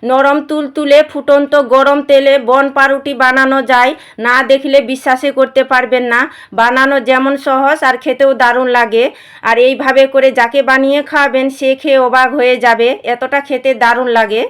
নরম তুলতুলে ফুটন্ত গরম তেলে বন পাউরুটি বানানো যায়, না দেখলে বিশ্বাসই করতে পারবেন না। বানানো যেমন সহজ আর খেতেও দারুণ লাগে। আর এইভাবে করে যাকে বানিয়ে খাওয়াবেন সে খেয়ে অবাক হয়ে যাবে, এতটা খেতে দারুণ লাগে।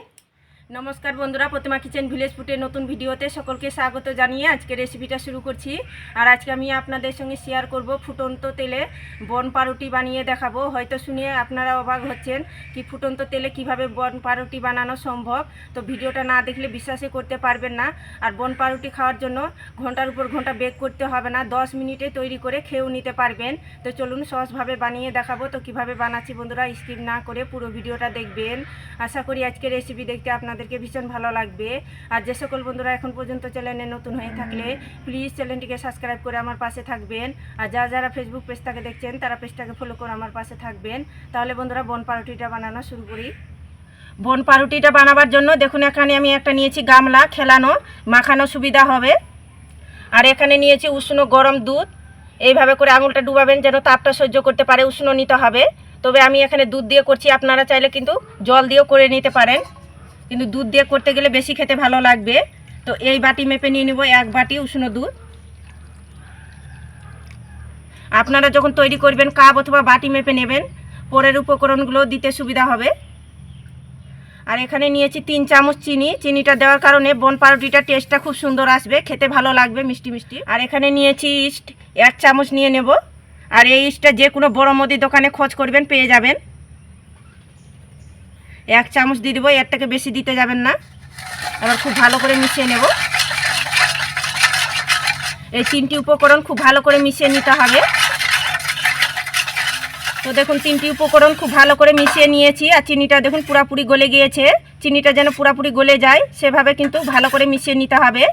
নমস্কার বন্ধুরা, প্রতিমা কিচেন ভিলেজ ফুডের নতুন ভিডিওতে সকলকে স্বাগত জানিয়ে আজকে রেসিপিটা শুরু করছি। আর আজকে আমি আপনাদের সঙ্গে শেয়ার করব ফুটন্ত তেলে বন পাউরুটি বানিয়ে দেখাবো। হয়তো শুনে আপনারা অবাক হচ্ছেন কি ফুটন্ত তেলে কিভাবে বন পাউরুটি বানানো সম্ভব। তো ভিডিওটা না দেখলে বিশ্বাসই করতে পারবেন না। আর বন পাউরুটি খাওয়ার জন্য ঘন্টার উপর ঘন্টা বেক করতে হবে না, 10 মিনিটে তৈরি করে খেয়েও নিতে পারবেন। তো চলুন সহজভাবে বানিয়ে দেখাবো। তো কিভাবে বানাচ্ছি বন্ধুরা স্কিপ না করে পুরো ভিডিওটা দেখবেন। আশা করি আজকে রেসিপি দেখতে আপনাদেরকে ভীষণ ভালো লাগবে। আর যে সকল বন্ধুরা এখন পর্যন্ত চ্যানেলে নতুন হয়ে থাকলে প্লিজ চ্যানেলটিকে সাবস্ক্রাইব করে আমার পাশে থাকবেন। আর যারা ফেসবুক পেজটাকে দেখছেন তারা পেজটাকে ফলো করে আমার পাশে থাকবেন। তাহলে বন্ধুরা বন পাউরুটিটা বানানো শুরু করি। বন পাউরুটিটা বানাবার জন্য দেখুন এখানে আমি একটা নিয়েছি গামলা, খেলানো মাখানো সুবিধা হবে। আর এখানে নিয়েছি উষ্ণ গরম দুধ। এইভাবে করে আঙুলটা ডুবাবেন যেন তাপটা সহ্য করতে পারে, উষ্ণ নিতে হবে। তবে আমি এখানে দুধ দিয়ে করছি, আপনারা চাইলে কিন্তু জল দিয়েও করে নিতে পারেন, কিন্তু দুধ দিয়ে করতে গেলে বেশি খেতে ভালো লাগবে। তো এই বাটি মেপে নিয়ে নেব 1 বাটি উষ্ণ দুধ। আপনারা যখন তৈরি করবেন কাপ অথবা বাটি মেপে নেবেন, পরের উপকরণগুলো দিতে সুবিধা হবে। আর এখানে নিয়েছি 3 চামচ চিনি। চিনিটা দেওয়ার কারণে বন পাউরুটিটার টেস্টটা খুব সুন্দর আসবে, খেতে ভালো লাগবে, মিষ্টি মিষ্টি। আর এখানে নিয়েছি ইস্ট, 1 চামচ নিয়ে নেব। আর এই ইস্টটা যে কোনো বড় মুদির দোকানে খোঁজ করবেন, পেয়ে যাবেন। 1 চামচ দিয়ে দেবো, এর থেকে বেশি দিতে যাবেন না। এবার খুব ভালো করে মিশিয়ে নেব। এই 3টি উপকরণ খুব ভালো করে মিশিয়ে নিতে হবে। তো দেখুন 3টি উপকরণ খুব ভালো করে মিশিয়ে নিয়েছি। আর চিনিটা দেখুন পুরাপুরি গলে গিয়েছে। চিনিটা যেন পুরাপুরি গলে যায় সেভাবে কিন্তু ভালো করে মিশিয়ে নিতে হবে।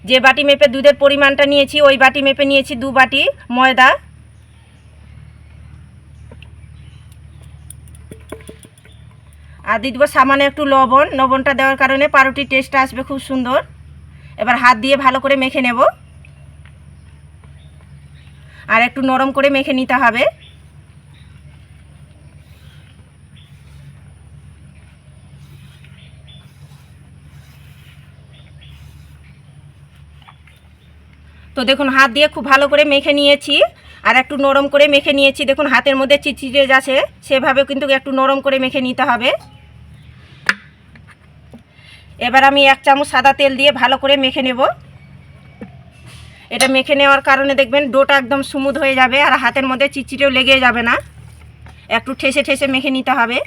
যে বাটি মেপে দুধের পরিমাণটা নিয়েছি ওই বাটি মেপে নিয়েছি 2 বাটি ময়দা। আর দিয়ে দেবো সামান্য একটু লবণ। লবণটা দেওয়ার কারণে পাউরুটির টেস্টটা আসবে খুব সুন্দর। এবার হাত দিয়ে ভালো করে মেখে নেব। আর একটু নরম করে মেখে নিতে হবে। তো দেখুন হাত দিয়ে খুব ভালো করে মেখে নিয়েছি। আর একটু নরম করে মেখে নিয়েছি। দেখুন হাতের মধ্যে চিটচিটে যাচ্ছে, সেভাবে কিন্তু একটু নরম করে মেখে নিতে হবে। এবার আমি 1 চামচ সাদা তেল দিয়ে ভালো করে মেখে নেব। এটা মেখে নেওয়ার কারণে দেখবেন ডোটা একদম স্মুথ হয়ে যাবে আর হাতের মধ্যে চিটচিটেও লেগে যাবে না। একটু ঠেসে ঠেসে মেখে নিতে হবে।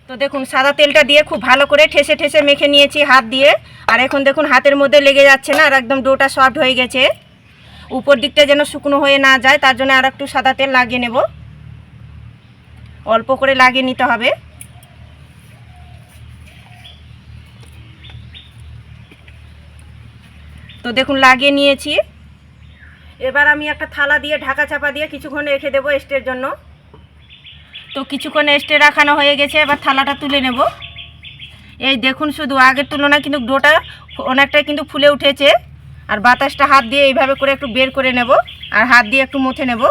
তো দেখুন সাদা তেলটা দিয়ে খুব ভালো করে ঠেসে ঠেসে মেখে নিয়েছি হাত দিয়ে। আর এখন দেখুন হাতের মধ্যে লেগে যাচ্ছে না, আর একদম ডোটা সফট হয়ে গেছে। উপর দিকটা যেন শুকনো হয়ে না যায় তার জন্য আর একটু সাদা তেল লাগিয়ে নেব। অল্প করে লাগিয়ে নিতে হবে। তো দেখুন লাগিয়ে নিয়েছি। এবার আমি একটা থালা দিয়ে ঢাকা চাপা দিয়ে কিছুক্ষণ রেখে দেবো রেস্টের জন্য। তো কিছুক্ষণ রেস্টে রাখানো হয়ে গেছে। এবার থালাটা তুলে নেব। এই দেখুন শুধু আগের তুলনায় কিন্তু ডোটা অনেকটাই কিন্তু ফুলে উঠেছে। আর বাতাসটা হাত দিয়ে এইভাবে করে একটু বের করে নেব আর হাত দিয়ে একটু মুথে নেব।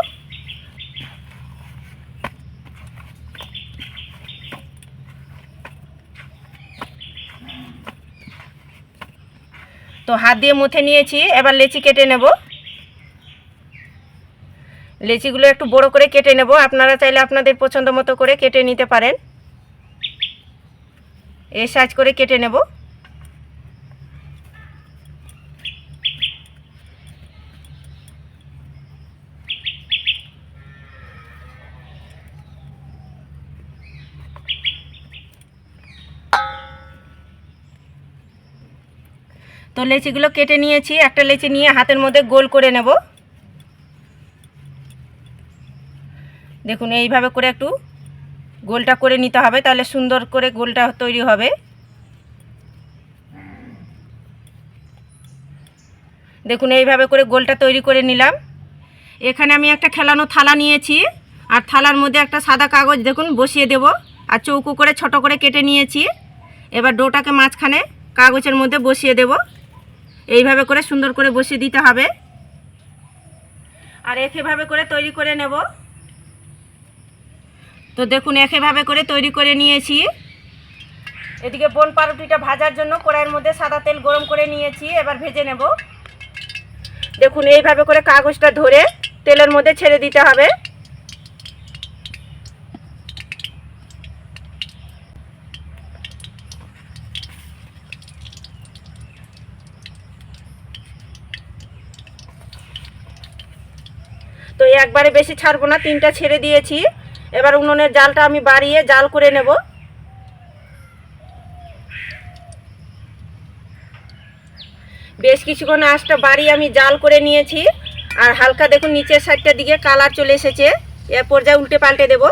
তো হাত দিয়ে মুথে নিয়েছি। এবার লেচি কেটে নেব। লেচিগুলো একটু বড় করে কেটে নেব। আপনারা চাইলে আপনাদের পছন্দ মতো করে কেটে নিতে পারেন। এই সাইজ করে কেটে নেব। তো লেচিগুলো কেটে নিয়েছি। একটা লেচি নিয়ে হাতের মধ্যে গোল করে নেব। দেখুন এইভাবে করে একটু গোলটা করে নিতে হবে, তাহলে সুন্দর করে গোলটা তৈরি হবে। দেখুন এইভাবে করে গোলটা তৈরি করে নিলাম। এখানে আমি একটা খেলানো থালা নিয়েছি। আর থালার মধ্যে একটা সাদা কাগজ দেখুন বসিয়ে দেব। আর চৌকো করে ছোট করে কেটে নিয়েছি। এবার ডোটাকে মাঝখানে কাগজের মধ্যে বসিয়ে দেব। এইভাবে করে সুন্দর করে বসিয়ে দিতে হবে। আর একইভাবে করে তৈরি করে নেব। তো দেখুন একইভাবে করে তৈরি করে নিয়েছি। এদিকে বন পাউরুটিটা ভাজার জন্য কড়াইয়ের মধ্যে সাদা তেল গরম করে নিয়েছি, এবার ভেজে নেব। দেখুন এইভাবে করে কাগজটা ধরে তেলের মধ্যে ছেড়ে দিতে হবে। তো একবারে বেশি ছাড়বো না, 3টা ছেড়ে দিয়েছি। এবার উনুনের জালটা আমি বাড়িয়ে জাল করে নেব। বেশ কিছুক্ষণ আঁচটা বাড়িয়ে আমি জাল করে নিয়েছি। আর হালকা দেখুন নিচের সাইডটার দিকে কালার চলে এসেছে। এর পর্যায়ে উল্টে পাল্টে দেব।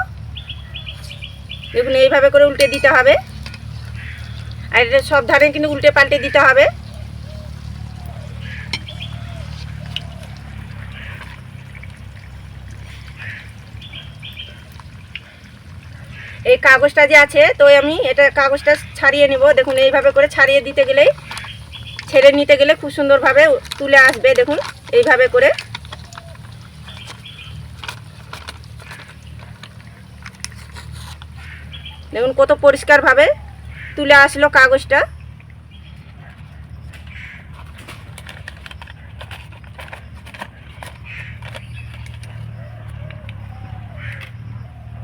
দেখুন এইভাবে করে উল্টে দিতে হবে, আর এটা সব ধারে কিন্তু উল্টে পাল্টে দিতে হবে। এই কাগজটা যে আছে, তো আমি এটা কাগজটা ছাড়িয়ে নেব। দেখুন এইভাবে করে ছাড়িয়ে দিতে গেলেই, ছেড়ে নিতে গেলে খুব সুন্দরভাবে তুলে আসবে। দেখুন এইভাবে করে। দেখুন কত পরিষ্কারভাবে তুলে আসলো কাগজটা।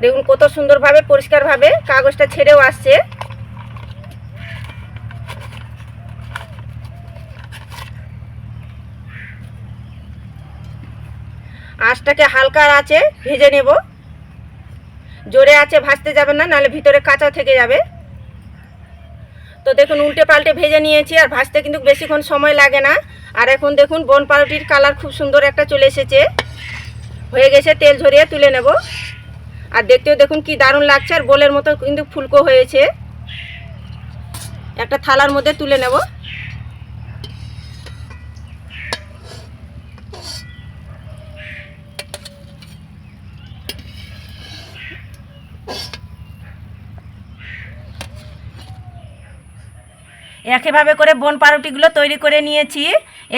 দেখুন কত সুন্দরভাবে পরিষ্কারভাবে কাগজটা ছেড়েও আসছে। আঁচটাকে হালকা আছে ভেজে নেব। জোরে আছে ভাজতে যাবে না, নাহলে ভিতরে কাঁচা থেকে যাবে। তো দেখুন উল্টে পাল্টে ভেজে নিয়েছি, আর ভাজতে কিন্তু বেশিক্ষণ সময় লাগে না। আর এখন দেখুন বন পাউরুটির কালার খুব সুন্দর একটা চলে এসেছে, হয়ে গেছে। তেল ঝরিয়ে তুলে নেব। আর দেখতেও দেখুন কি দারুণ লাগছে, আর বোলের মতো কিন্তু ফুলকো হয়েছে। একটা থালার মধ্যে তুলে নেব। একইভাবে করে বন পাউরুটিগুলো তৈরি করে নিয়েছি।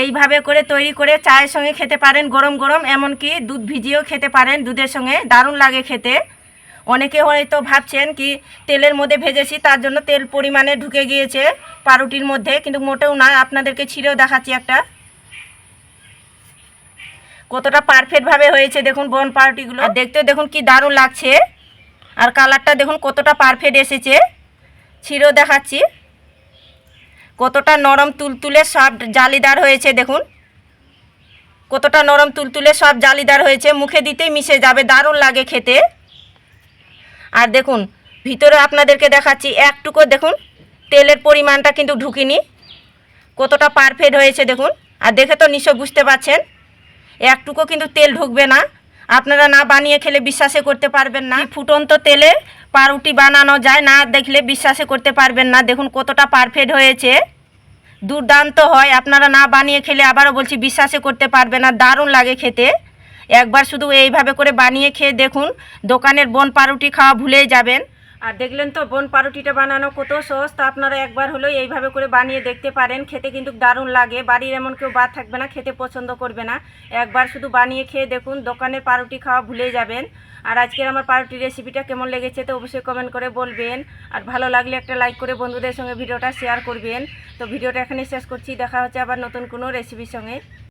এইভাবে করে তৈরি করে চায়ের সঙ্গে খেতে পারেন গরম গরম, এমনকি দুধ ভিজিয়েও খেতে পারেন দুধের সঙ্গে, দারুণ লাগে খেতে। অনেকে হয়তো ভাবছেন কি তেলের মধ্যে ভেজেছি তার জন্য তেল পরিমাণে ঢুকে গিয়েছে পাউরুটির মধ্যে, কিন্তু মোটেও না। আপনাদেরকে ছিঁড়েও দেখাচ্ছি একটা, কতটা পারফেক্টভাবে হয়েছে দেখুন বন পাউরুটিগুলো। আর দেখতেও দেখুন কি দারুণ লাগছে, আর কালারটা দেখুন কতটা পারফেক্ট এসেছে। ছিঁড়েও দেখাচ্ছি কতটা নরম তুলতুলে সব জালিদার হয়েছে। দেখুন কতটা নরম তুলতুলে সব জালিদার হয়েছে, মুখে দিতেই মিশে যাবে, দারুণ লাগে খেতে। আর দেখুন ভিতরে আপনাদেরকে দেখাচ্ছি, একটুকু দেখুন তেলের পরিমাণটা কিন্তু ঢুকিনি, কতটা পারফেক্ট হয়েছে দেখুন। আর দেখে তো নিশ্চয় বুঝতে পারছেন একটুকু কিন্তু তেল ঢুকবে না। আপনারা না বানিয়ে খেলে বিশ্বাসে করতে পারবেন না। ফুটন্ত তেলে পাউরুটি বানানো যায়, না দেখলে বিশ্বাসে করতে পারবেন না। দেখুন কতটা পারফেক্ট হয়েছে, দুর্দান্ত হয়। আপনারা না বানিয়ে খেলে আবারও বলছি বিশ্বাসে করতে পারবেন না, দারুণ লাগে খেতে। একবার শুধু এইভাবে করে বানিয়ে খেয়ে দেখুন, দোকানের বন পাউরুটি খাওয়া ভুলেই যাবেন। আর দেখলেন তো বন পাউরুটিটা বানানো কত সহজ। তা আপনারা একবার হলেও এইভাবে করে বানিয়ে দেখতে পারেন, খেতে কিন্তু দারুণ লাগে। বাড়ির এমন কেউ বাদ থাকবে না খেতে পছন্দ করবে না। একবার শুধু বানিয়ে খেয়ে দেখুন, দোকানের পাউরুটি খাওয়া ভুলেই যাবেন। আর আজকের আমার পাউরুটি রেসিপিটা কেমন লেগেছে তো অবশ্যই কমেন্ট করে বলবেন। আর ভালো লাগলে একটা লাইক করে বন্ধুদের সঙ্গে ভিডিওটা শেয়ার করবেন। তো ভিডিওটা এখানে শেষ করছি, দেখা হচ্ছে আবার নতুন কোনো রেসিপির সঙ্গে।